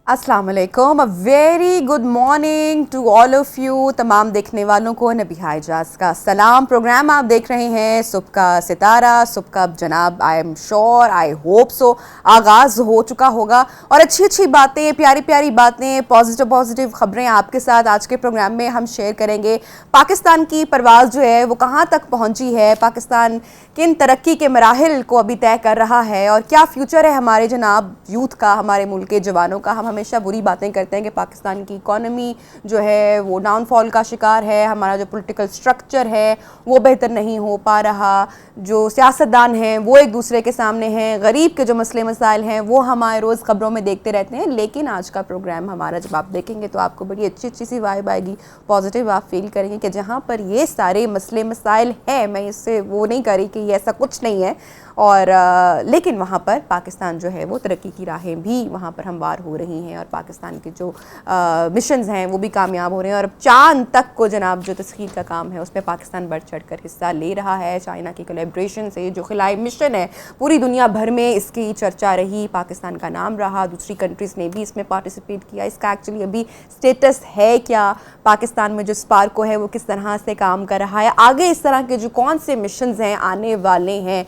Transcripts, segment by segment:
अस्सलाम वालेकुम, a very good morning to all of you. तमाम देखने वालों को नबीहा इजाज़ का सलाम। प्रोग्राम आप देख रहे हैं सुबह का सितारा। सुबह का जनाब, I am sure, I hope so आगाज़ हो चुका होगा और अच्छी अच्छी बातें, प्यारी प्यारी बातें, पॉजिटिव पॉजिटिव ख़बरें आपके साथ आज के प्रोग्राम में हम शेयर करेंगे। पाकिस्तान की परवाज़ जो है वो कहाँ तक पहुँची है, पाकिस्तान किन तरक्की के मराहिल को अभी तय कर रहा है और क्या फ्यूचर है हमारे जनाब यूथ का, हमारे मुल्क के जवानों का। हम हमेशा बुरी बातें करते हैं कि पाकिस्तान की इकॉनमी जो है वो डाउनफॉल का शिकार है, हमारा जो पॉलिटिकल स्ट्रक्चर है वो बेहतर नहीं हो पा रहा, जो सियासतदान हैं वो एक दूसरे के सामने हैं, गरीब के जो मसले मसाइल हैं वो हमारे रोज़ खबरों में देखते रहते हैं। लेकिन आज का प्रोग्राम हमारा जब आप देखेंगे तो आपको बड़ी अच्छी अच्छी सी वाइब आएगी, पॉजिटिव आप फील करेंगे कि जहाँ पर ये सारे मसले मसाइल हैं, मैं इससे वो नहीं कर रही कि ये ऐसा कुछ नहीं है, और लेकिन वहाँ पर पाकिस्तान जो है वो तरक्की की राहें भी वहाँ पर हमवार हो रही हैं और पाकिस्तान के जो मिशंस हैं वो भी कामयाब हो रहे हैं और चांद तक को जनाब जो तस्खीर का काम है उसमें पाकिस्तान बढ़ चढ़ कर हिस्सा ले रहा है। चाइना की कोलैबोरेशन से जो खिलाई मिशन है पूरी दुनिया भर में इसकी चर्चा रही, पाकिस्तान का नाम रहा, दूसरी कंट्रीज़ ने भी इसमें पार्टिसिपेट किया। इसका एक्चुअली अभी स्टेटस है क्या, पाकिस्तान में जो स्पार्को है वो किस तरह से काम कर रहा है, आगे इस तरह के जो कौन से मिशंस हैं आने वाले हैं,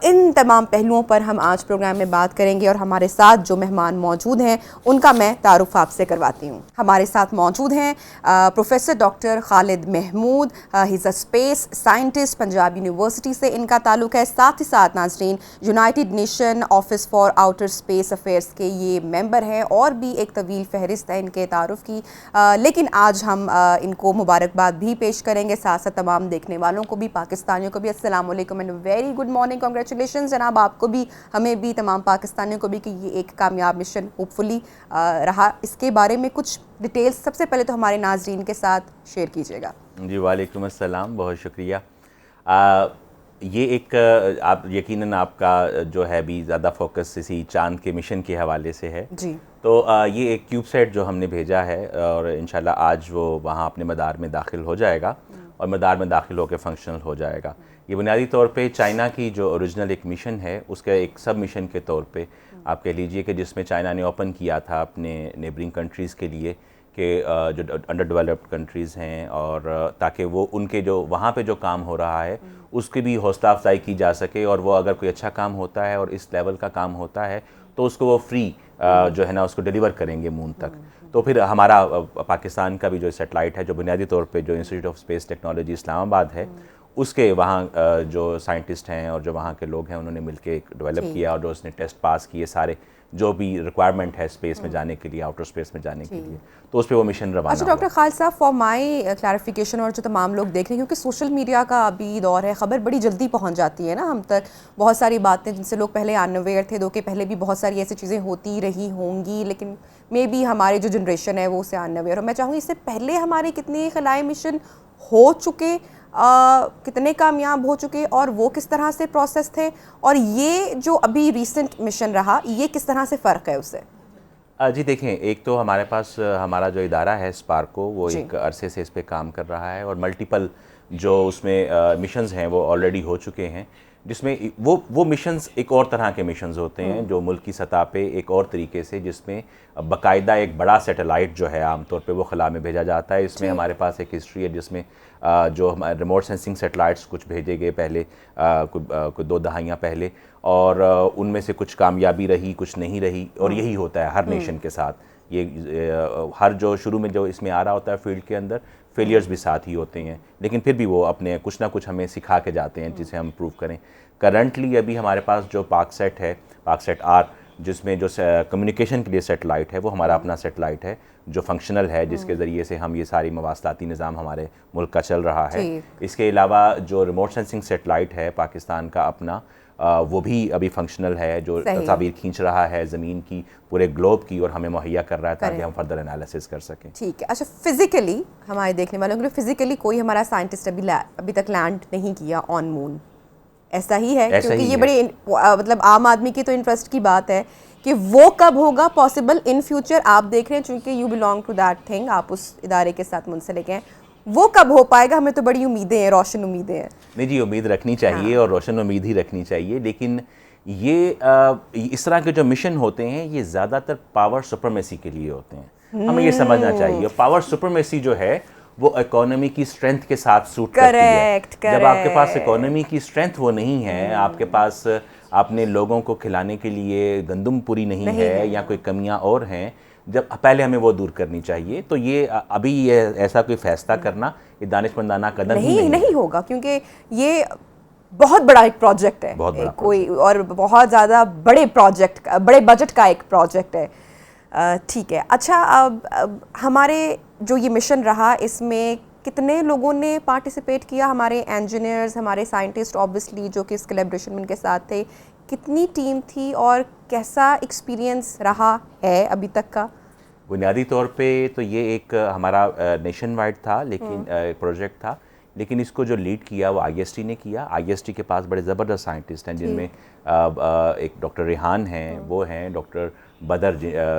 इन तमाम पहलुओं पर हम आज प्रोग्राम में बात करेंगे। और हमारे साथ जो मेहमान मौजूद हैं उनका मैं तारुफ आपसे करवाती हूँ। हमारे साथ मौजूद हैं professor doctor Khalid Mahmood, he is a space scientist, Punjab university से इनका ताल्लुक है। साथ ही साथ नाज़रीन United Nation Office for Outer Space Affairs के ये मेंबर हैं और भी एक तवील फहरिस्त है इनके तारुफ की, लेकिन आज हम इनको मुबारकबाद भी पेश करेंगे, साथ साथ तमाम देखने वालों को भी, पाकिस्तानियों को भी अस्सलाम वालेकुम and very good morning. Congratulation जनाब, आपको भी, हमें भी, तमाम पाकिस्तानियों को भी कि ये एक कामयाब मिशन होपफुली रहा। इसके बारे में कुछ डिटेल्स सबसे पहले तो हमारे नाजरीन के साथ शेयर कीजिएगा। जी वालेकुम अस्सलाम, बहुत शुक्रिया। ये एक आप यकीनन आपका जो है भी ज़्यादा फोकस इसी चांद के मिशन के हवाले से है जी। तो ये एक क्यूबसैट जो हमने भेजा है और इंशाल्लाह आज वो वहाँ अपने मदार में दाखिल हो जाएगा और मदार में दाखिल होकर फंक्शनल हो जाएगा। ये बुनियादी तौर पे चाइना की जो ओरिजिनल एक मिशन है उसके एक सब मिशन के तौर पे आप कह लीजिए कि जिसमें चाइना ने ओपन किया था अपने नेबरिंग कंट्रीज़ के लिए कि जो अंडर डेवलप्ड कंट्रीज़ हैं और ताकि वो उनके जो वहाँ पे जो काम हो रहा है उसकी भी हौसला अफजाई की जा सके और वो अगर कोई अच्छा काम होता है और इस लेवल का काम होता है तो उसको वो फ्री जो है ना उसको डिलीवर करेंगे मून तक। तो फिर हमारा पाकिस्तान का भी जो सेटेलाइट है जो बुनियादी तौर पे जो institute of space technology Islamabad है उसके वहाँ जो साइंटिस्ट हैं और जो वहाँ के लोग हैं उन्होंने मिलके डेवलप किया और जो उसने टेस्ट पास किए सारे जो भी रिक्वायरमेंट है स्पेस में जाने के लिए, आउटर स्पेस में जाने के लिए, तो उस पर वो मिशन रवाना। अच्छा डॉक्टर खालिद साहब, फॉर माई क्लैरिफिकेशन और जो तमाम लोग देख रहे हैं, क्योंकि सोशल मीडिया का अभी दौर है, ख़बर बड़ी जल्दी पहुंच जाती है ना हम तक, बहुत सारी बातें जिनसे लोग पहले अनअवेयर थे, दो के पहले भी बहुत सारी ऐसी चीज़ें होती रही होंगी, लेकिन मे बी हमारी जो जनरेशन है वो उससे अनअवेयर हो। मैं चाहूँगी इससे पहले हमारे कितने खलाई मिशन हो चुके, कितने कामयाब हो चुके और वो किस तरह से प्रोसेस थे, और ये जो अभी रिसेंट मिशन रहा ये किस तरह से फ़र्क है उससे? जी देखें, एक तो हमारे पास हमारा जो इदारा है स्पार्को वो एक अरसे से इस पे काम कर रहा है और मल्टीपल जो उसमें मिशंस हैं वो ऑलरेडी हो चुके हैं, जिसमें वो मिशंस एक और तरह के मिशंस होते हैं जो मुल्क की सतह पे एक और तरीके से, जिसमें बाकायदा एक बड़ा सैटेलाइट जो है आमतौर पे वो खला में भेजा जाता है। इसमें हमारे पास एक हिस्ट्री है जिसमें जो हमारे रिमोट सेंसिंग सैटेलाइट्स कुछ भेजे गए पहले कुछ 2 दहाइयाँ पहले, और उनमें से कुछ कामयाबी रही कुछ नहीं रही, और यही होता है हर नेशन के साथ। ये हर जो शुरू में जो इसमें आ रहा होता है फील्ड के अंदर फेलियर्स भी साथ ही होते हैं, लेकिन फिर भी वो अपने कुछ ना कुछ हमें सिखा के जाते हैं जिसे हम प्रूव करें। करंटली अभी हमारे पास जो पाकसेट है, पाकसेट आर, जिसमें जो कम्युनिकेशन के लिए सेटेलाइट है वो हमारा अपना सेटेलाइट है जो फंक्शनल है, जिसके ज़रिए से हम ये सारी मवासलाती निज़ाम हमारे मुल्क का चल रहा है। इसके अलावा जो रिमोट सेंसिंग सेटेलाइट है पाकिस्तान का अपना, वो भी अभी फंक्शनल है, जो तस्वीर खींच रहा है ज़मीन की, पूरे ग्लोब की, और हमें मुहैया कर रहा है ताकि हम फर्दर एनालिसिस कर सकें। ठीक है। अच्छा, फिज़िकली हमारे देखने वालों के लिए फिज़िकली कोई हमारा साइंटिस्ट अभी तक लैंड नहीं किया ऑन मून, ऐसा ही है? क्योंकि ये बड़ी मतलब आम आदमी की तो इंटरेस्ट की बात है कि वो कब होगा पॉसिबल इन फ्यूचर। आप देख रहे हैं चूँकि you belong to that thing, आप उस इदारे के साथ मुंसलिक हैं, वो कब हो पाएगा? हमें तो बड़ी उम्मीदें हैं, रोशन उम्मीदें हैं। नहीं जी, उम्मीद रखनी चाहिए और रोशन उम्मीद ही रखनी चाहिए, लेकिन ये इस तरह के जो मिशन होते हैं ये ज़्यादातर पावर सुपरमेसी के लिए होते हैं। हमें ये समझना चाहिए पावर सुपरमेसी जो है वो इकोनॉमी की स्ट्रेंथ के साथ सूट करती है। जब आपके पास इकोनॉमी की स्ट्रेंथ वो नहीं है, आपके पास आपने लोगों को खिलाने के लिए गंदम पूरी नहीं है या कोई कमियां और हैं, जब पहले हमें वो दूर करनी चाहिए। तो ये अभी ये ऐसा कोई फैसला करना ये दानिशमंदाना कदम नहीं होगा, क्योंकि ये बहुत बड़ा एक प्रोजेक्ट है, बहुत बड़ा कोई और बहुत ज़्यादा बड़े प्रोजेक्ट, बड़े बजट का एक प्रोजेक्ट है। ठीक है, अच्छा अब हमारे जो ये मिशन रहा इसमें कितने लोगों ने पार्टिसिपेट किया? हमारे इंजीनियर्स, हमारे साइंटिस्ट ऑब्वियसली जो कि इस कोलैबोरेशन में उनके साथ थे, कितनी टीम थी और कैसा एक्सपीरियंस रहा है अभी तक का? बुनियादी तौर पे तो ये एक हमारा नेशन वाइड था, लेकिन प्रोजेक्ट था, लेकिन इसको जो लीड किया वो आईएसटी ने किया। आईएसटी के पास बड़े ज़बरदस्त साइंटिस्ट हैं, जिनमें एक डॉक्टर रेहान हैं, वो हैं डॉक्टर बदर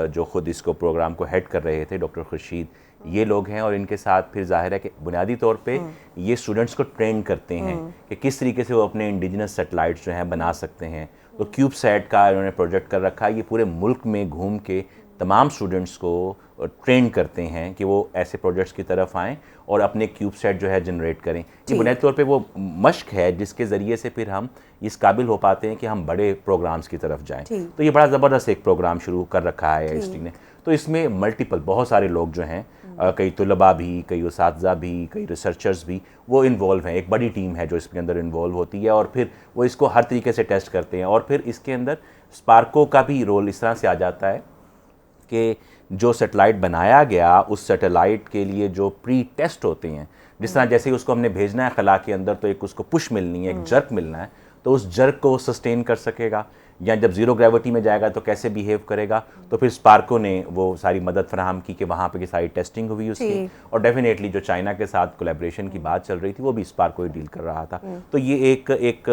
जो ख़ुद इसको प्रोग्राम को हेड कर रहे थे, डॉक्टर खुर्शीद, ये लोग हैं। और इनके साथ फिर जाहिर है कि बुनियादी तौर पे ये स्टूडेंट्स को ट्रेन करते हैं कि किस तरीके से वो अपने इंडिजिनस सैटेलाइट्स जो हैं बना सकते हैं। तो क्यूबसैट का इन्होंने प्रोजेक्ट कर रखा है, ये पूरे मुल्क में घूम के तमाम स्टूडेंट्स को ट्रेन करते हैं कि वो ऐसे प्रोजेक्ट्स की तरफ आएँ और अपने क्यूबसैट जो है जनरेट करें। ये बुनियादी तौर पे वो मश्क है जिसके ज़रिए से फिर हम इस काबिल हो पाते हैं कि हम बड़े प्रोग्राम्स की तरफ जाएं। तो ये बड़ा ज़बरदस्त एक प्रोग्राम शुरू कर रखा है आईएसटी ने। तो इसमें मल्टीपल बहुत सारे लोग जो हैं, कई तलबा भी, कई उसातिज़ा भी, कई रिसर्चर्स भी वो इन्वॉल्व हैं। एक बड़ी टीम है जो इसके अंदर इन्वॉल्व होती है और फिर वो इसको हर तरीके से टेस्ट करते हैं। और फिर इसके अंदर स्पार्को का भी रोल इस तरह से आ जाता है कि जो सैटेलाइट बनाया गया उस सैटेलाइट के लिए जो प्री टेस्ट होते हैं, जिस तरह जैसे ही उसको हमने भेजना है खला के अंदर तो एक उसको पुश मिलनी है, एक जर्क मिलना है, तो उस जर्क को सस्टेन कर सकेगा, या जब ज़ीरो ग्रेविटी में जाएगा तो कैसे बिहेव करेगा। तो फिर स्पार्को ने वो सारी मदद फराहम की कि वहाँ पे की सारी टेस्टिंग हुई उसकी। और डेफिनेटली जो चाइना के साथ कोलैबोरेशन की बात चल रही थी वो भी स्पार्को ही डील कर रहा था। तो ये एक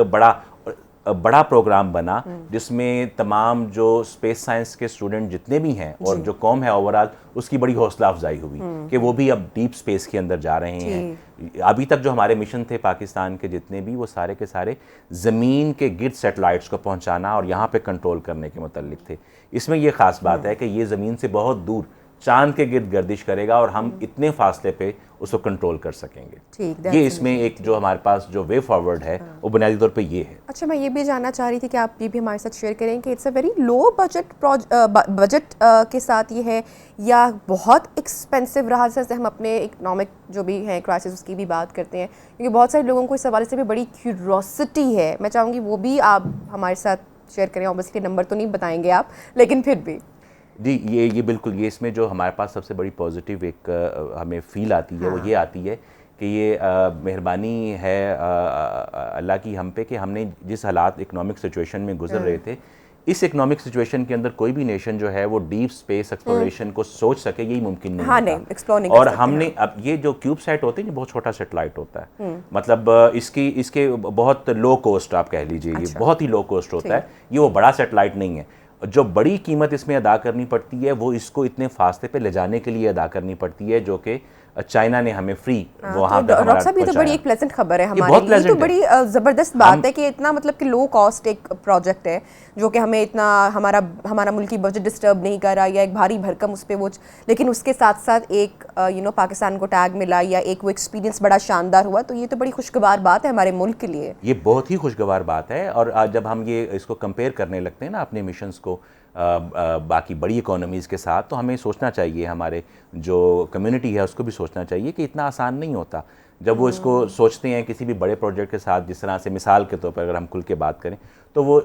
बड़ा प्रोग्राम बना जिसमें तमाम जो स्पेस साइंस के स्टूडेंट जितने भी हैं और जो कौम है ओवरऑल, उसकी बड़ी हौसला अफजाई हुई कि वो भी अब डीप स्पेस के अंदर जा रहे हैं। अभी तक जो हमारे मिशन थे पाकिस्तान के जितने भी, वो सारे के सारे ज़मीन के गिर्द सैटेलाइट्स को पहुंचाना और यहाँ पे कंट्रोल करने के मुतल्लिक थे। इसमें ये ख़ास बात है कि ये ज़मीन से बहुत दूर चांद के गिर्द गर्दिश करेगा और हम इतने फासले पे उसको कंट्रोल कर सकेंगे। ये इसमें एक जो हमारे पास जो वे फॉरवर्ड है वो बुनियादी तौर पे ये है। अच्छा, मैं ये भी जानना चाह रही थी कि आप ये भी हमारे साथ शेयर करें कि it's a very low budget के साथ ये है या बहुत एक्सपेंसिव रहा? जैसे हम अपने इकोनॉमिक जो भी है क्राइसिस उसकी भी बात करते हैं, क्योंकि बहुत सारे लोगों को इस हवाले से भी बड़ी क्यूरोसिटी है। मैं चाहूँगी वो भी आप हमारे साथ शेयर करें। ऑब्वियसली नंबर तो नहीं बताएंगे आप, लेकिन फिर भी जी ये बिल्कुल, ये इसमें जो हमारे पास सबसे बड़ी पॉजिटिव एक हमें फील आती है वो ये आती है कि ये मेहरबानी है अल्लाह की हम पे कि हमने जिस हालात इकोनॉमिक सिचुएशन में गुजर रहे थे, इस इकोनॉमिक सिचुएशन के अंदर कोई भी नेशन जो है वो डीप स्पेस एक्सप्लोरेशन को सोच सके, यही मुमकिन नहीं होता। और हमने अब ये जो क्यूबसैट होते हैं ये बहुत छोटा सैटेलाइट होता है, मतलब इसके बहुत लो कॉस्ट आप कह लीजिए, ये बहुत ही लो कॉस्ट होता है, ये वो बड़ा सैटेलाइट नहीं है। जो बड़ी कीमत इसमें अदा करनी पड़ती है वो इसको इतने फासले पे ले जाने के लिए अदा करनी पड़ती है, जो कि चाइना ने हमें फ्री वहाँ पे डॉक्टर साहब, ये तो बड़ी एक प्लेजेंट खबर है हमारे लिए। तो बड़ी ज़बरदस्त बात है कि इतना मतलब कि लो कॉस्ट एक प्रोजेक्ट है जो कि हमें इतना हमारा मुल्की बजट डिस्टर्ब नहीं कर रहा या एक भारी भरकम उस पर वो, लेकिन उसके साथ साथ एक पाकिस्तान को टैग मिला या एक वो एक्सपीरियंस बड़ा शानदार हुआ। तो ये तो बड़ी खुशगवार बात है हमारे मुल्क के लिए, ये बहुत ही खुशगवार बात है। और जब हम ये इसको कंपेयर करने लगते हैं ना अपने मिशंस को बाकी बड़ी इकोनॉमीज़ के साथ, तो हमें सोचना चाहिए, हमारे जो कम्युनिटी है उसको भी सोचना चाहिए कि इतना आसान नहीं होता। जब वो इसको सोचते हैं किसी भी बड़े प्रोजेक्ट के साथ, जिस तरह से मिसाल के तौर पर अगर हम खुल के बात करें तो वो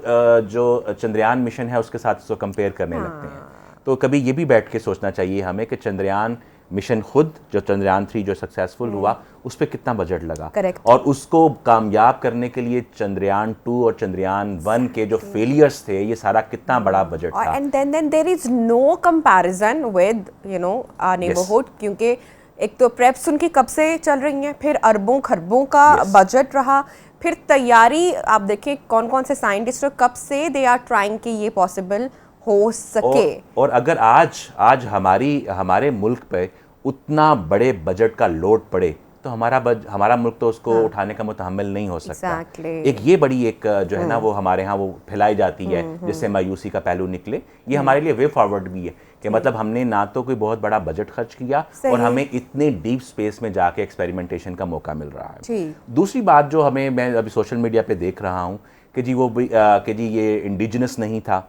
जो चंद्रयान मिशन है उसके साथ इसको कंपेयर करने लगते हैं। तो कभी ये भी बैठ के सोचना चाहिए हमें कि चंद्रयान मिशन खुद जो चंद्रयान 3 जो सक्सेसफुल हुआ उस पर कितना बजट लगा, और उसको कामयाब करने के लिए चंद्रयान 2 और चंद्रयान 1 के जो फेलियर्स थे, ये सारा कितना बड़ा बजट था। And then there is no comparison with our neighbourhood, क्योंकि एक तो प्रेप्स उनकी कब से चल रही हैं, फिर अरबों खरबों का बजट रहा, फिर तैयारी आप देखें कौन कौन से साइंटिस्ट और कब से दे आर ट्राइंग कि ये पॉसिबल हो सके। और अगर आज हमारे मुल्क पे उतना बड़े बजट का लोड पड़े तो हमारा मुल्क तो उसको उठाने का मुतहम्मिल नहीं हो सकता। Exactly. एक ये बड़ी एक जो है ना वो हमारे यहाँ वो फैलाई जाती है जिससे मायूसी का पहलू निकले। ये हमारे लिए वे फॉरवर्ड भी है कि मतलब हमने ना तो कोई बहुत बड़ा बजट खर्च किया और हमें इतने डीप स्पेस में जाके एक्सपेरिमेंटेशन का मौका मिल रहा है। दूसरी बात जो मैं अभी सोशल मीडिया पे देख रहा हूँ कि जी वो कि जी ये इंडिजिनस नहीं था,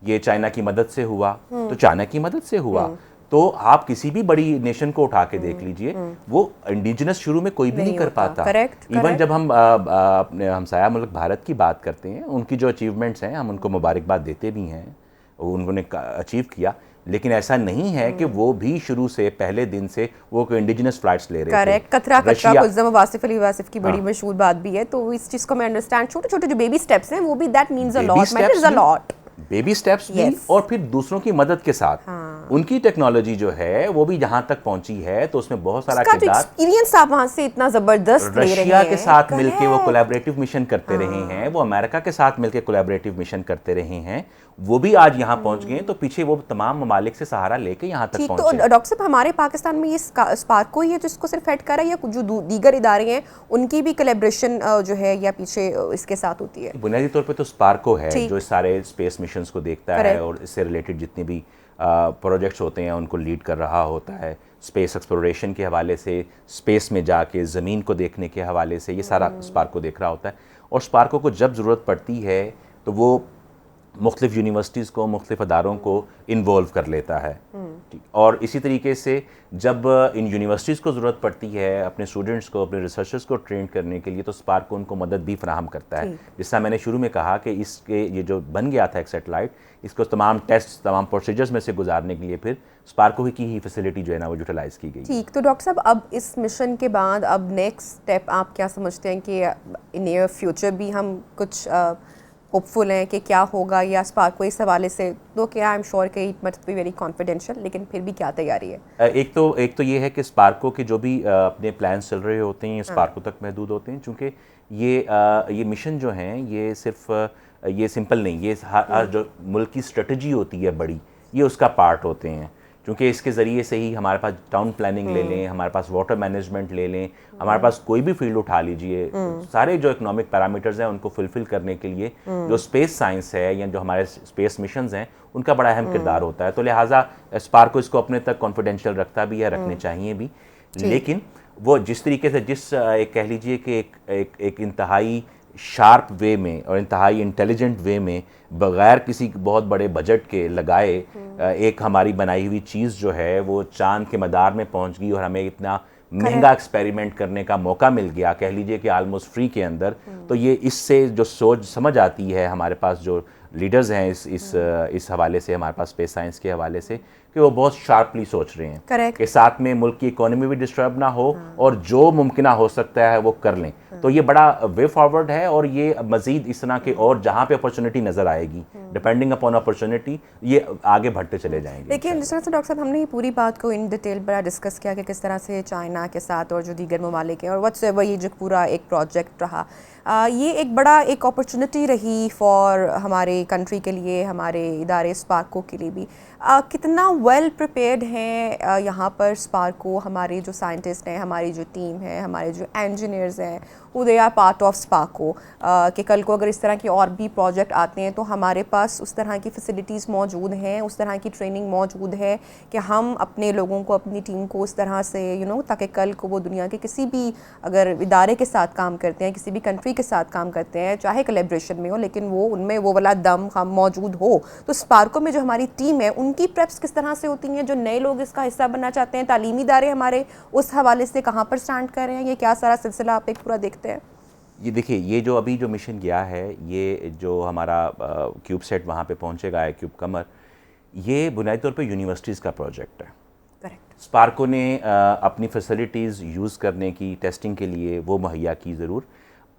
ये चाइना की मदद से हुआ, तो चाइना की मदद से हुआ तो आप किसी भी बड़ी नेशन को उठा के देख लीजिए, वो इंडिजिनस शुरू में कोई भी नहीं कर पाता। इवन जब हम अपने हमसाया मुल्क भारत की बात करते हैं, उनकी जो अचीवमेंट्स हैं हम उनको मुबारकबाद देते भी हैं, उन्होंने अचीव किया, लेकिन ऐसा नहीं है कि वो भी शुरू से पहले दिन से वो इंडिजिनस फ्लाइट्स ले रहे थे। कतरा कुल्ज़म वासिफ अली वासिफ की बड़ी मशहूर बात भी है, तो इस चीज़ को मैं अंडरस्टैंड, छोटे छोटे जो बेबी स्टेप्स हैं वो भी that means a lot, matters a lot. Baby steps भी और फिर दूसरों की मदद के साथ उनकी टेक्नोलॉजी जो है वो भी जहां तक पहुंची है, तो उसमें बहुत सारा किरदार एक्सपीरियंस आप वहां से इतना जबरदस्त ले रहे हैं। रशिया के साथ मिलके वो कोलैबोरेटिव मिशन करते रहे हैं, वो अमेरिका के साथ मिलके कोलैबोरेटिव मिशन करते रहे हैं, वो भी आज यहाँ पहुंच गए, तो पीछे वो तमाम ममालिक से सहारा लेके यहाँ तक पहुंचे। तो डॉक्टर साहब हमारे पाकिस्तान में ये स्पार्को ही है जिसको सिर्फ हेड कर रहा है, या जो दीगर इदारे हैं उनकी भी कोलैबोरेशन जो है या पीछे इसके साथ होती है? बुनियादी तौर पे तो स्पार्को है जो सारे स्पेस मिशंस को देखता है और इससे रिलेटेड जितने भी प्रोजेक्ट्स होते हैं उनको लीड कर रहा होता है। स्पेस एक्सप्लोरेशन के हवाले से, स्पेस में जाके ज़मीन को देखने के हवाले से, ये सारा स्पार्को देख रहा होता है। और स्पार्को को जब ज़रूरत पड़ती है तो वो मुख्तलिफ यूनिवर्सिटीज़ को, मुख्तलिफ अदारों को इन्वॉल्व कर लेता है। और इसी तरीके से जब इन यूनिवर्सिटीज़ को ज़रूरत पड़ती है अपने स्टूडेंट्स को, अपने रिसर्चर्स को ट्रेन करने के लिए, तो स्पार्को उनको मदद भी फराहम करता है। जिससे मैंने शुरू में कहा कि इसके ये जो बन गया था एक सैटेलाइट, इसको तमाम टेस्ट, तमाम प्रोसीजर्स में से गुजारने के लिए फिर स्पार्को की ही फैसिलिटी जो है ना वो यूटिलाइज़ की गई। ठीक, तो डॉक्टर साहब अब इस मिशन के बाद अब नेक्स्ट स्टेप आप क्या समझते हैं कि इन नियर फ्यूचर भी हम कुछ होपफुल हैं कि क्या होगा, या स्पार्को इस हवाले से तो क्या, आई एम श्योर कि it must be very confidential, लेकिन फिर भी क्या तैयारी है? एक तो ये है कि स्पार्को के जो भी अपने प्लान्स चल रहे होते हैं ये स्पार्को तक महदूद होते हैं, चूँकि ये मिशन जो हैं ये सिर्फ ये सिंपल नहीं, ये हर जो मुल्क की स्ट्रेटजी होती है बड़ी, ये उसका पार्ट होते हैं। क्योंकि इसके ज़रिए से ही हमारे पास टाउन प्लानिंग ले लें, हमारे पास वाटर मैनेजमेंट ले लें, हमारे पास कोई भी फील्ड उठा लीजिए, सारे जो इकोनॉमिक पैरामीटर्स हैं उनको फुलफिल करने के लिए जो स्पेस साइंस है या जो हमारे स्पेस मिशंस हैं उनका बड़ा अहम किरदार होता है। तो लिहाजा स्पार्को इसको अपने तक कॉन्फिडेंशियल रखता भी है, रखने चाहिए भी, लेकिन वो जिस तरीके से एक कह लीजिए कि एक इंतहाई शार्प वे में और इंतहाई इंटेलिजेंट वे में बग़ैर किसी बहुत बड़े बजट के लगाए एक हमारी बनाई हुई चीज़ जो है वो चांद के मदार में पहुंच गई और हमें इतना महंगा एक्सपेरिमेंट करने का मौका मिल गया, कह लीजिए कि आलमोस्ट फ्री के अंदर। तो ये इससे जो सोच समझ आती है हमारे पास जो लीडर्स हैं इस हवाले से, हमारे पास स्पेस साइंस के हवाले से, कि वो बहुत शार्पली सोच रहे हैं कि साथ में मुल्क की इकोनॉमी भी डिस्टर्ब ना हो और जो मुमकिन हो सकता है वो कर लें। तो ये बड़ा वे फॉरवर्ड है और ये मज़ीद इस तरह के और जहाँ पे अपॉर्चुनिटी नज़र आएगी, डिपेंडिंग अपॉन अपॉर्चुनिटी, ये आगे बढ़ते चले जाएंगे। लेकिन जिस तरह से डॉक्टर साहब हमने ये पूरी बात को इन डिटेल बड़ा डिस्कस किया कि किस तरह से चाइना के साथ और जो दीगर ममालिक हैं और व्हाट्सएवर ये जो पूरा एक प्रोजेक्ट रहा, ये एक बड़ा एक अपॉर्चुनिटी रही फॉर हमारे कंट्री के लिए, हमारे इदारे स्पार्को के लिए भी। कितना वेल प्रिपेयर्ड हैं यहाँ पर स्पार्को, हमारे जो साइंटिस्ट हैं, हमारी जो टीम है, हमारे जो इंजीनियर्स हैं, वो they are part of SUPARCO, कि कल को अगर इस तरह के और भी प्रोजेक्ट आते हैं तो हमारे पास उस तरह की फैसिलिटीज़ मौजूद हैं, उस तरह की ट्रेनिंग मौजूद है कि हम अपने लोगों को, अपनी टीम को उस तरह से ताकि कल को वो दुनिया के किसी भी अगर इदारे के साथ काम करते हैं, किसी भी कंट्री के साथ काम करते हैं, चाहे कोलैबोरेशन में हो, लेकिन वो उनमें वो वाला दम हम मौजूद हो। तो स्पार्को में जो हमारी टीम है उनकी प्रेप्स किस तरह से होती हैं? जो नए लोग इसका हिस्सा बनना चाहते हैं, तालीमी इदारे हमारे उस हवाले से कहाँ पर स्टैंड कर रहे हैं, ये क्या सारा सिलसिला आप एक पूरा देखते हैं? ये देखिए, ये जो अभी जो मिशन गया है, ये जो हमारा क्यूब सेट वहाँ पे पहुँचेगा, क्यूब कमर, ये बुनियादी तौर पे यूनिवर्सिटीज़ का प्रोजेक्ट है। करेक्ट। स्पार्को ने अपनी फैसिलिटीज़ यूज़ करने की, टेस्टिंग के लिए वो मुहैया की ज़रूर।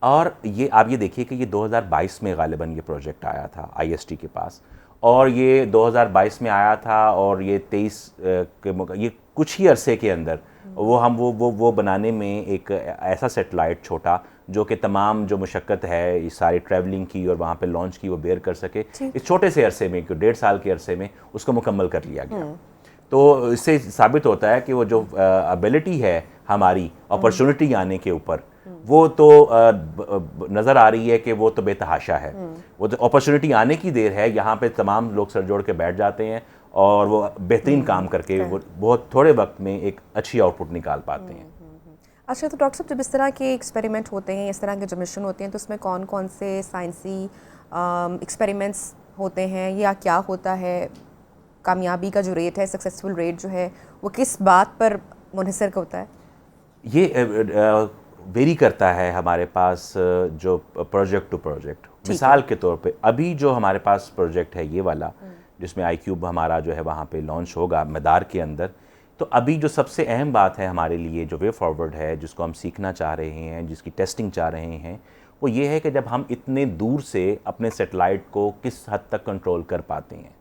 और ये आप ये देखिए कि ये 2022 में गालिबन ये प्रोजेक्ट आया था IST के पास, और ये 2022 में आया था और ये 23 ये कुछ ही अरसे के अंदर वो बनाने में एक ऐसा सेटेलाइट छोटा जो कि तमाम जो मुशक्क़त है इस सारी ट्रैवलिंग की और वहाँ पे लॉन्च की वो बेयर कर सके, इस छोटे से अरसे में, 1.5 साल के अरसे में उसको मुकम्मल कर लिया गया। तो इससे साबित होता है कि वो जो एबिलिटी है हमारी अपॉर्चुनिटी आने के ऊपर, वो तो नज़र आ रही है कि वो तो बेतहाशा है। वो तो अपॉर्चुनिटी आने की देर है, यहाँ पे तमाम लोग सर जोड़ के बैठ जाते हैं और वो बेहतरीन काम करके वो बहुत थोड़े वक्त में एक अच्छी आउटपुट निकाल पाते हैं। अच्छा, तो डॉक्टर साहब जब इस तरह के एक्सपेरिमेंट होते हैं, इस तरह के जो मिशन होते हैं, तो उसमें कौन कौन से साइंसी एक्सपेरिमेंट्स होते हैं या क्या होता है? कामयाबी का जो रेट है, सक्सेसफुल रेट जो है, वो किस बात पर मुनहसर होता है? ये वेरी करता है हमारे पास जो प्रोजेक्ट टू प्रोजेक्ट। मिसाल के तौर पे अभी जो हमारे पास प्रोजेक्ट है ये वाला, जिसमें iCube हमारा जो है वहाँ पे लॉन्च होगा मदार के अंदर, तो अभी जो सबसे अहम बात है हमारे लिए, जो वे फॉरवर्ड है, जिसको हम सीखना चाह रहे हैं, जिसकी टेस्टिंग चाह रहे हैं, वो ये है कि जब हम इतने दूर से अपने सेटेलाइट को किस हद तक कंट्रोल कर पाते हैं।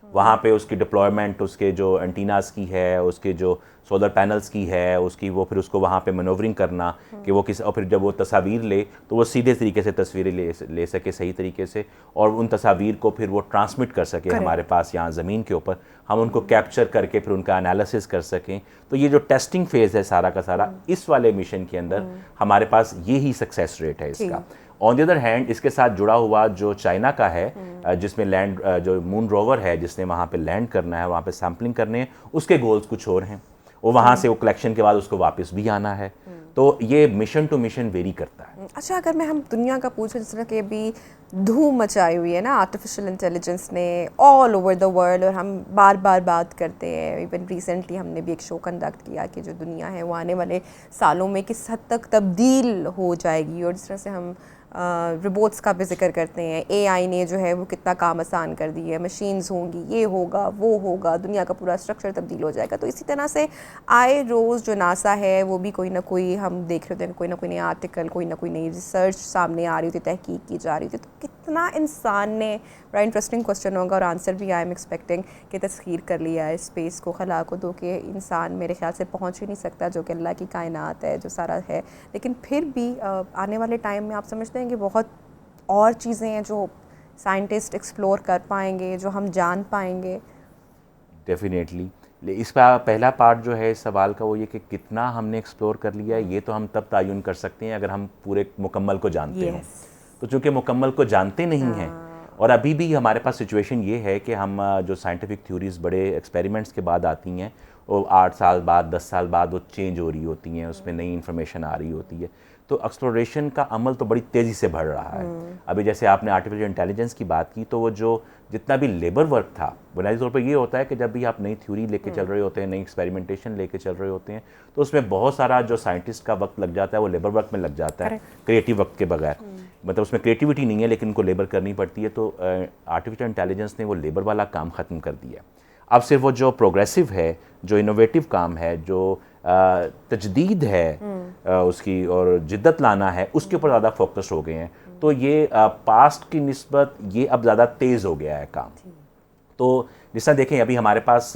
वहाँ पे उसकी डिप्लॉयमेंट, उसके जो एंटीनास की है, उसके जो सोलर पैनल्स की है, उसकी वो फिर उसको वहाँ पे मैनोवरिंग करना कि वो किस, और फिर जब वो तस्वीर ले तो वो सीधे तरीके से तस्वीरें ले सके सही तरीके से, और उन तस्वीर को फिर वो ट्रांसमिट कर सके हमारे पास यहाँ ज़मीन के ऊपर, हम उनको कैप्चर करके फिर उनका एनालिसिस कर सकें। तो ये जो टेस्टिंग फेज़ है सारा का सारा, इस वाले मिशन के अंदर हमारे पास ये ही सक्सेस रेट है इसका। ऑन द अदर हैंड, इसके साथ जुड़ा हुआ जो चाइना का है, जिसमें लैंड, जो मून रोवर है जिसने वहाँ पे लैंड करना है, वहाँ पे सैम्पलिंग करने हैं, उसके गोल्स कुछ और हैं। वो वहाँ से वो कलेक्शन के बाद उसको वापस भी आना है। तो ये मिशन टू मिशन वेरी करता है। अच्छा, अगर मैं हम दुनिया का पूछूं, जिस तरह के भी धूम मचाई हुई है ना आर्टिफिशियल इंटेलिजेंस ने ऑल ओवर द वर्ल्ड, और हम बार बार बात करते हैं, इवन रिसेंटली हमने भी एक शो कंडक्ट किया कि जो दुनिया है वो आने वाले सालों में किस हद तक तब्दील हो जाएगी, और जिस तरह से हम रोबोट्स का भी जिक्र करते हैं, एआई ने जो है वो कितना काम आसान कर दी है, मशीन्स होंगी, ये होगा वो होगा, दुनिया का पूरा स्ट्रक्चर तब्दील हो जाएगा। तो इसी तरह से आए रोज़ जो नासा है वो भी कोई ना कोई, हम देख रहे होते हैं, कोई ना कोई नया आर्टिकल, कोई ना कोई नई रिसर्च सामने आ रही होती, तहकीक की जा रही थी। तो कितना इंसान ने, बड़ा इंटरेस्टिंग क्वेश्चन होगा और आंसर भी आई एम एक्सपेक्टिंग, कि तस्खीर कर लिया है स्पेस को, खला को, दो कि इंसान मेरे ख्याल से पहुँच ही नहीं सकता, जो कि अल्लाह की कायनात है, जो सारा है। लेकिन फिर भी आने वाले टाइम में आप समझते हैं कि बहुत और चीज़ें हैं जो साइंटिस्ट एक्सप्लोर कर पाएंगे, जो हम जान पाएंगे? डेफिनेटली। इसका पहला पार्ट जो है इस सवाल का, वो ये कि कितना हमने एक्सप्लोर कर लिया है, ये तो हम तब तायुन कर सकते हैं अगर हम पूरे मुकम्मल को जानते हों। तो चूँकि मुकम्मल को जानते नहीं हैं, और अभी भी हमारे पास सिचुएशन ये है कि हम जो साइंटिफिक थ्योरीज़ बड़े एक्सपेरिमेंट्स के बाद आती हैं, वो 8 साल बाद, 10 साल बाद वो चेंज हो रही होती हैं, उसमें नई इन्फॉर्मेशन आ रही होती है। तो एक्सप्लोरेशन का अमल तो बड़ी तेज़ी से बढ़ रहा है। अभी जैसे आपने आर्टिफिशियल इंटेलिजेंस की बात की, तो वो जो जितना भी लेबर वर्क था, बुनियादी तौर पर ये होता है कि जब भी आप नई थ्योरी लेके चल रहे होते हैं, नई एक्सपेरिमेंटेशन लेके चल रहे होते हैं, तो उसमें बहुत सारा जो साइंटिस्ट का वक्त लग जाता है वो लेबर वर्क में लग जाता है, क्रिएटिव वक्त के बगैर। मतलब उसमें क्रिएटिविटी नहीं है लेकिन उनको लेबर करनी पड़ती है। तो आर्टिफिशियल इंटेलिजेंस ने वो लेबर वाला काम ख़त्म कर दिया। अब सिर्फ वो जो प्रोग्रेसिव है, जो इनोवेटिव काम है, जो तजदीद है उसकी और जिद्दत लाना है, उसके ऊपर ज़्यादा फोकस हो गए हैं। तो ये पास्ट की निस्बत ये अब ज़्यादा तेज़ हो गया है काम। तो जिस तरह देखें, अभी हमारे पास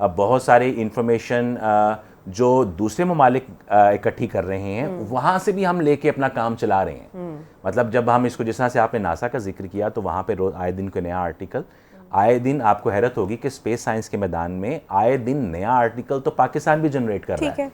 बहुत सारे इंफॉर्मेशन जो दूसरे ममालिक इकट्ठी कर रहे हैं, वहाँ से भी हम लेके अपना काम चला रहे हैं। मतलब जब हम इसको, जिस तरह से आपने नासा का जिक्र किया, तो वहाँ पे रोज़ आए दिन कोई नया आर्टिकल, आए दिन आपको हैरत होगी कि स्पेस साइंस के मैदान में आए दिन नया आर्टिकल तो पाकिस्तान भी जनरेट कर रहा है।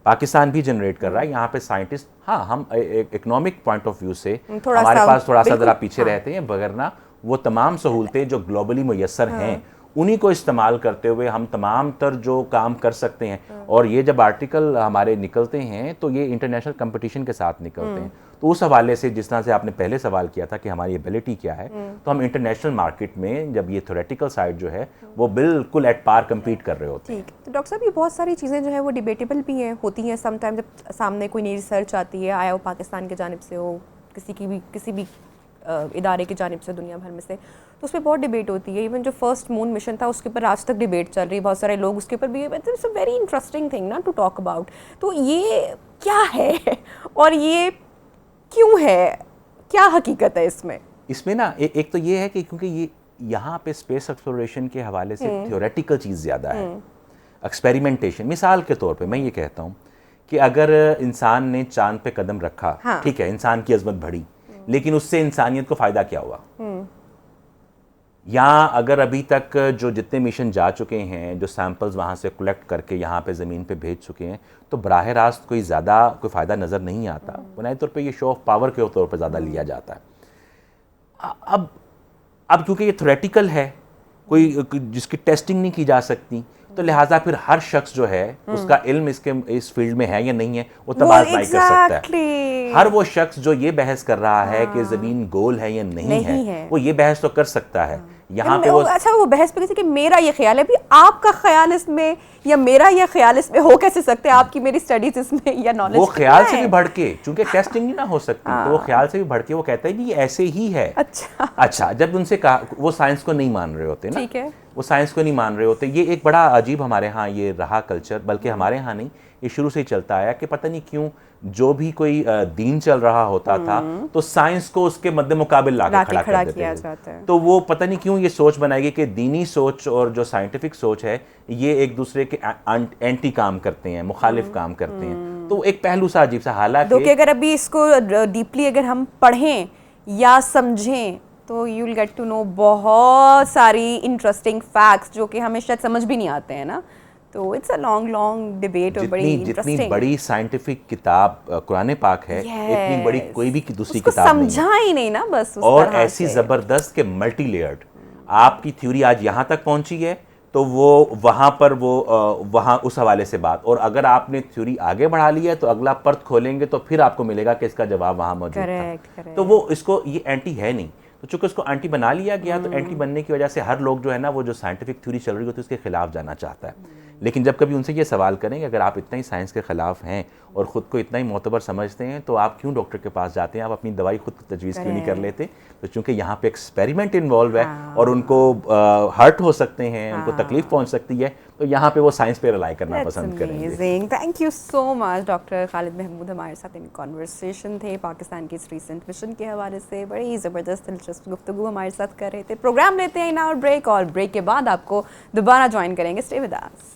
पाकिस्तान भी जनरेट कर रहा है। यहाँ पे साइंटिस्ट, हाँ, हम इकोनॉमिक पॉइंट ऑफ व्यू से हमारे पास थोड़ा सा ज़रा पीछे रहते हैं, वगरना वो तमाम सहूलतें जो ग्लोबली मुयस्सर हैं, उन्हीं को इस्तेमाल करते हुए हम तमाम तर जो काम कर सकते हैं। और ये जब आर्टिकल हमारे निकलते हैं तो ये इंटरनेशनल कंपटीशन के साथ निकलते हैं। तो उस हवाले से, जिस तरह से आपने पहले सवाल किया था कि हमारी एबिलिटी क्या है, तो हम इंटरनेशनल मार्केट में जब ये थ्योरेटिकल साइड जो है वो बिल्कुल एट पार कम्पीट कर रहे होते हैं। ठीक। तो डॉक्टर साहब, ये बहुत सारी चीज़ें जो है वो डिबेटेबल भी हैं, होती हैं समटाइम, जब सामने कोई नई रिसर्च आती है, आया वो पाकिस्तान की जानिब से हो, किसी भी इदारे की जानिब से, दुनिया भर में से, तो उस पर बहुत डिबेट होती है। इवन जो फर्स्ट मून मिशन था उसके ऊपर आज तक डिबेट चल रही है, बहुत सारे लोग उसके ऊपर भी, it's a very interesting thing ना टू टॉक अबाउट। तो ये क्या है और ये क्यों है, क्या हकीकत है इसमें ना एक तो ये है कि क्योंकि ये यहाँ पे स्पेस एक्सप्लोरेशन के हवाले से थ्योरेटिकल चीज़ ज़्यादा है, एक्सपेरिमेंटेशन। मिसाल के तौर पे मैं ये कहता हूँ कि अगर इंसान ने चांद पे कदम रखा, ठीक है, इंसान की अजमत बढ़ी, लेकिन उससे इंसानियत को फ़ायदा क्या हुआ? या अगर अभी तक जो जितने मिशन जा चुके हैं, जो सैंपल्स वहाँ से कलेक्ट करके यहाँ पे ज़मीन पे भेज चुके हैं, तो बराह रास्त कोई ज़्यादा कोई फ़ायदा नज़र नहीं आता। बुनियादी तौर पे ये शो ऑफ पावर के तौर पे ज़्यादा लिया जाता है। अब क्योंकि ये थ्योरेटिकल है, कोई जिसकी टेस्टिंग नहीं की जा सकती, तो लिहाजा फिर हर शख्स जो है उसका इल्म इस फील्ड में है या नहीं है वो तबादला कर सकता है। हर वो शख्स जो ये बहस कर रहा है कि ज़मीन गोल है या नहीं है, वो ये बहस तो कर सकता है। यहाँ पे वो अच्छा वो बहस पे कि मेरा ये ख्याल है, भी आपका ख्याल इसमें या मेरा ये ख्याल इसमें हो कैसे सकते हैं, आपकी मेरी स्टडीज इसमें या नॉलेज वो ख्याल से भी बढ़ के, चूंकि टेस्टिंग नहीं ना हो सकती, तो वो ख्याल से भी बढ़ के वो कहता है कि ये ऐसे ही है। अच्छा जब उनसे कहा, वो साइंस को नहीं मान रहे होते ना, ठीक है, वो साइंस को नहीं मान रहे होते। ये एक बड़ा अजीब हमारे यहाँ ये रहा कल्चर, बल्कि हमारे यहाँ नहीं, ये शुरू से ही चलता आया कि पता नहीं क्यों जो भी कोई दीन चल रहा होता था तो साइंस को उसके मद्दे मुकाबिल लाके खड़ा कर देते थे। तो वो पता नहीं क्यों ये सोच बनाएगी कि दीनी सोच और जो साइंटिफिक सोच है ये एक दूसरे के एंटी काम करते हैं, मुखालिफ काम करते हैं। तो एक पहलू सा अजीब सा, हालांकि अगर अभी इसको डीपली अगर हम पढ़ें या समझें तो you will get to know बहुत सारी इंटरेस्टिंग फैक्ट्स जो कि हमें शायद समझ भी नहीं आते हैं ना। तो इट्स अ लॉन्ग डिबेट और बड़ी इंटरेस्टिंग। जितनी बड़ी साइंटिफिक किताब कुरान पाक है, इतनी बड़ी कोई भी दूसरी किताब नहीं समझा ही नहीं ना बस उस और ऐसी जबरदस्त के मल्टी लेयर्ड। आपकी थ्योरी आज यहाँ तक पहुंची है तो वो वहाँ पर वो वहाँ उस हवाले से बात, और अगर आपने थ्योरी आगे बढ़ा लिया तो अगला पर्त खोलेंगे तो फिर आपको मिलेगा कि इसका जवाब वहाँ मौजूद था। तो वो इसको ये एंटी है नहीं, तो चूंकि उसको एंटी बना लिया गया तो एंटी बनने की वजह से हर लोग जो है ना वो जो साइंटिफिक थ्योरी चल रही होती है उसके खिलाफ जाना चाहता है। लेकिन जब कभी उनसे ये सवाल करें कि अगर आप इतना ही साइंस के खिलाफ हैं और ख़ुद को इतना ही मोतबर समझते हैं तो आप क्यों डॉक्टर के पास जाते हैं, आप अपनी दवाई खुद तजवीज़ क्यों नहीं कर लेते? तो चूंकि यहाँ पे एक्सपेरिमेंट इन्वॉल्व है और उनको हर्ट हो सकते हैं, उनको तकलीफ पहुँच सकती है, तो यहाँ पे वो साइंस पे रिलाई करना पसंद करेंगे। Thank you so much doctor Khalid Mahmood हमारे साथ इन कॉन्वर्सेशन थे पाकिस्तान के इस रिसेंट मिशन के हवाले से। बड़ी ज़बरदस्त दिलचस्प गुफ्तगू हमारे साथ कर रहे थे। प्रोग्राम लेते हैं ना और ब्रेक के बाद आपको दोबारा ज्वाइन करेंगे। Stay with us.